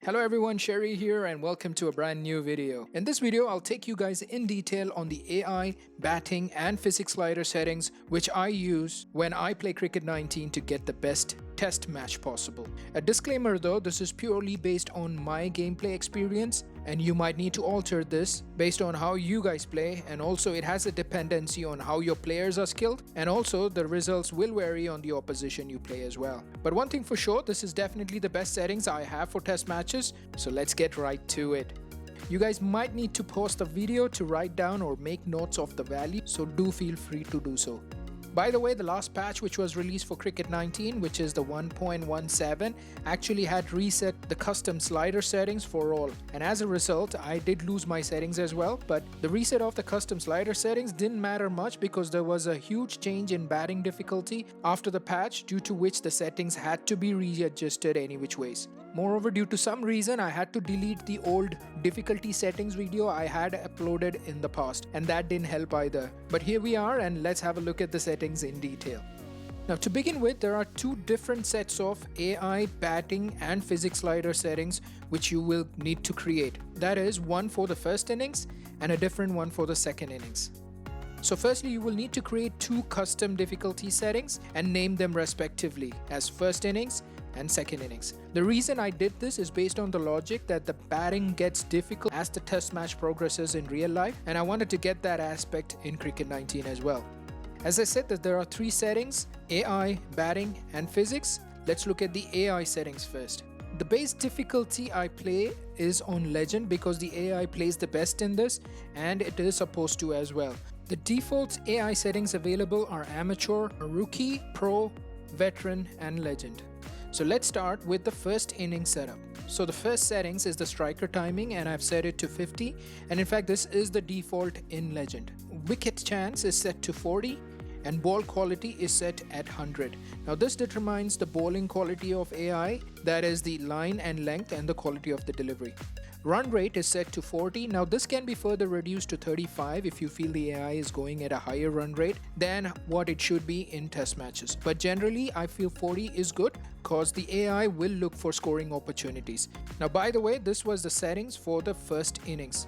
Hello everyone, Sherry here and welcome to a brand new video. In this video, I'll take you guys in detail on the AI, batting and physics slider settings which I use when I play Cricket 19 to get the best test match possible. A disclaimer though, this is purely based on my gameplay experience and you might need to alter this based on how you guys play, and also it has a dependency on how your players are skilled, and also the results will vary on the opposition you play as well. But one thing for sure, this is definitely the best settings I have for test matches, so let's get right to it. You guys might need to pause the video to write down or make notes of the value, so do feel free to do so. By the way, the last patch which was released for Cricket 19, which is the 1.17, actually had reset the custom slider settings for all. And as a result, I did lose my settings as well, but the reset of the custom slider settings didn't matter much because there was a huge change in batting difficulty after the patch, due to which the settings had to be readjusted any which ways. Moreover, due to some reason, I had to delete the old difficulty settings video I had uploaded in the past, and that didn't help either. But here we are, and let's have a look at the settings in detail. Now to begin with, there are two different sets of AI, batting and physics slider settings which you will need to create. That is, one for the first innings and a different one for the second innings. So firstly, you will need to create two custom difficulty settings and name them respectively as first innings and second innings. The reason I did this is based on the logic that the batting gets difficult as the test match progresses in real life, and I wanted to get that aspect in Cricket 19 as well. As I said that there are three settings: AI, batting and physics. Let's look at the AI settings first. The base difficulty I play is on Legend because the AI plays the best in this, and it is supposed to as well. The default AI settings available are Amateur, Rookie, Pro, Veteran and Legend. So let's start with the first inning setup. So the first settings is the striker timing, and I've set it to 50, and in fact this is the default in Legend. Wicket chance is set to 40 and ball quality is set at 100. Now this determines the bowling quality of AI, that is the line and length and the quality of the delivery. Run rate is set to 40. Now this can be further reduced to 35 if you feel the AI is going at a higher run rate than what it should be in test matches. But generally I feel 40 is good because the AI will look for scoring opportunities. Now by the way, this was the settings for the first innings.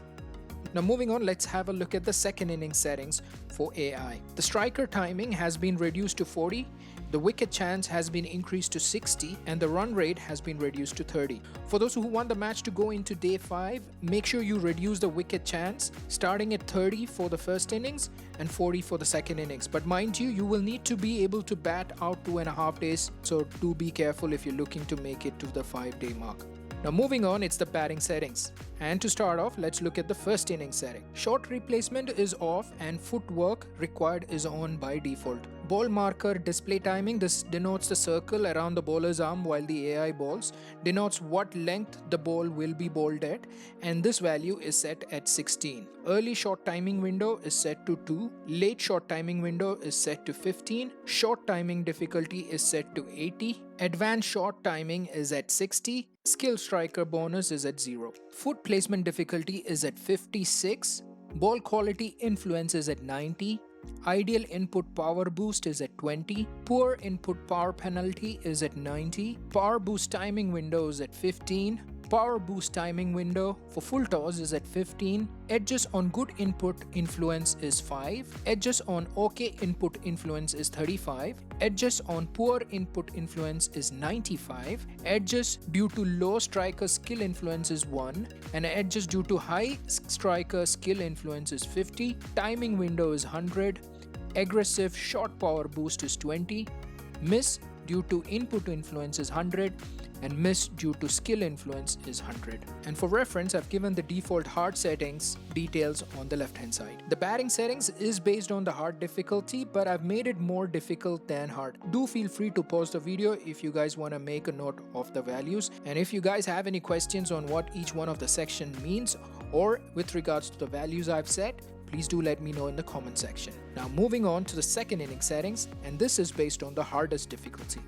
Now moving on, let's have a look at the second inning settings for AI. The striker timing has been reduced to 40, the wicket chance has been increased to 60 and the run rate has been reduced to 30. For those who want the match to go into day 5, make sure you reduce the wicket chance, starting at 30 for the first innings and 40 for the second innings. But mind you, you will need to be able to bat out 2.5 days, so do be careful if you're looking to make it to the 5-day mark. Now moving on, it's the batting settings. And to start off, let's look at the first inning setting. Short replacement is off and footwork required is on by default. Ball marker display timing, this denotes the circle around the bowler's arm while the AI bowls, denotes what length the ball will be bowled at, and this value is set at 16. Early short timing window is set to 2, late short timing window is set to 15, short timing difficulty is set to 80, advanced short timing is at 60, skill striker bonus is at 0. Foot placement difficulty is at 56, ball quality influence is at 90, ideal input power boost is at 20, poor input power penalty is at 90, power boost timing window is at 15, power boost timing window for full toss is at 15, edges on good input influence is 5, edges on OK input influence is 35, edges on poor input influence is 95, edges due to low striker skill influence is 1, and edges due to high striker skill influence is 50, timing window is 100, aggressive short power boost is 20, miss due to input influence is 100, and miss due to skill influence is 100. And for reference, I've given the default hard settings details on the left hand side. The batting settings is based on the hard difficulty, but I've made it more difficult than hard. Do feel free to pause the video if you guys want to make a note of the values, and if you guys have any questions on what each one of the section means or with regards to the values I've set, please do let me know in the comment section. Now moving on to the second inning settings, and this is based on the hardest difficulty.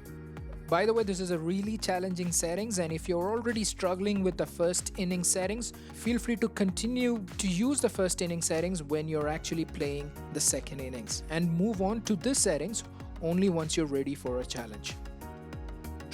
By the way, this is a really challenging settings, and if you're already struggling with the first inning settings, feel free to continue to use the first inning settings when you're actually playing the second innings, and move on to this settings only once you're ready for a challenge.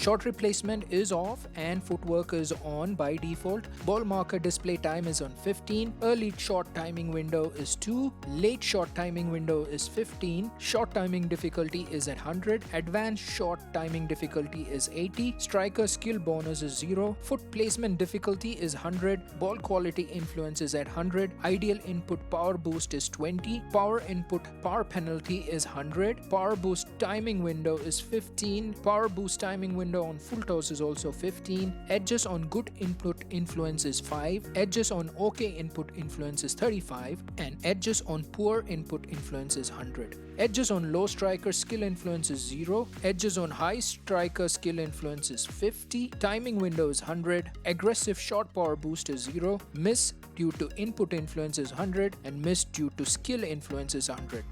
Shot replacement is off and footwork is on by default. Ball marker display time is on 15. Early shot timing window is 2. Late shot timing window is 15. Shot timing difficulty is at 100. Advanced shot timing difficulty is 80. Striker skill bonus is 0. Foot placement difficulty is 100. Ball quality influence is at 100. Ideal input power boost is 20. Power input power penalty is 100. Power boost timing window is 15. Power boost timing window on full toss is also 15. Edges on good input influence is 5. Edges on OK input influence is 35. And edges on poor input influence is 100. Edges on low striker skill influence is 0. Edges on high striker skill influence is 50. Timing window is 100. Aggressive shot power boost is 0. Miss due to input influence is 100. And miss due to skill influence is 100.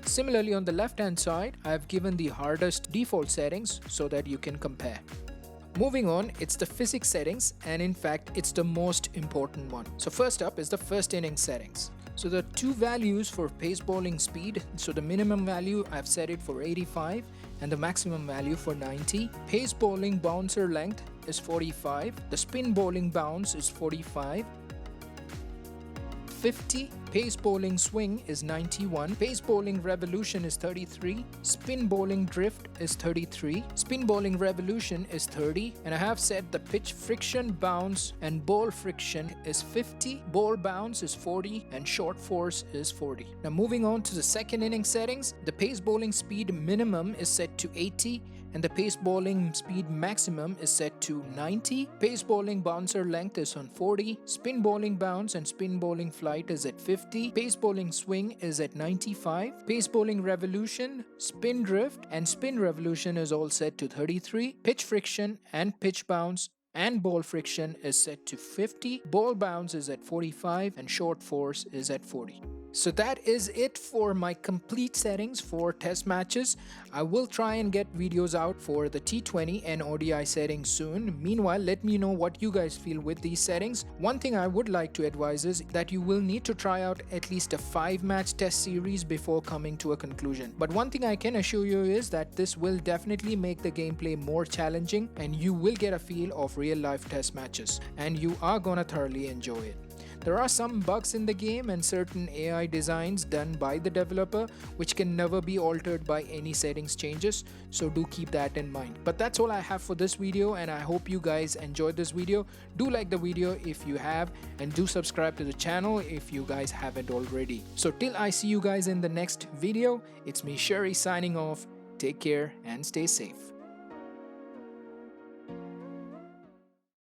Similarly, on the left hand side, I have given the hardest default settings so that you can compare. Moving on, it's the physics settings, and in fact it's the most important one. So first up is the first inning settings. So the two values for pace bowling speed. So the minimum value I've set it for 85 and the maximum value for 90. Pace bowling bouncer length is 45. The spin bowling bounce is 45. 50. Pace bowling swing is 91. Pace bowling revolution is 33. Spin bowling drift is 33. Spin bowling revolution is 30. And I have set the pitch friction bounce and ball friction is 50. Ball bounce is 40 and short force is 40. Now moving on to the second inning settings, the pace bowling speed minimum is set to 80. And the pace bowling speed maximum is set to 90. Pace bowling bouncer length is on 40. Spin bowling bounce and spin bowling flight is at 50. Pace bowling swing is at 95. Pace bowling revolution, spin drift and spin revolution is all set to 33. Pitch friction and pitch bounce and ball friction is set to 50. Ball bounce is at 45 and short force is at 40. So that is it for my complete settings for test matches. I will try and get videos out for the T20 and ODI settings soon. Meanwhile, let me know what you guys feel with these settings. One thing I would like to advise is that you will need to try out at least a 5-match test series before coming to a conclusion. But one thing I can assure you is that this will definitely make the gameplay more challenging and you will get a feel of real-life test matches and you are gonna thoroughly enjoy it. There are some bugs in the game and certain AI designs done by the developer which can never be altered by any settings changes, so do keep that in mind. But that's all I have for this video and I hope you guys enjoyed this video. Do like the video if you have and do subscribe to the channel if you guys haven't already. So till I see you guys in the next video, it's me Sherry signing off. Take care and stay safe.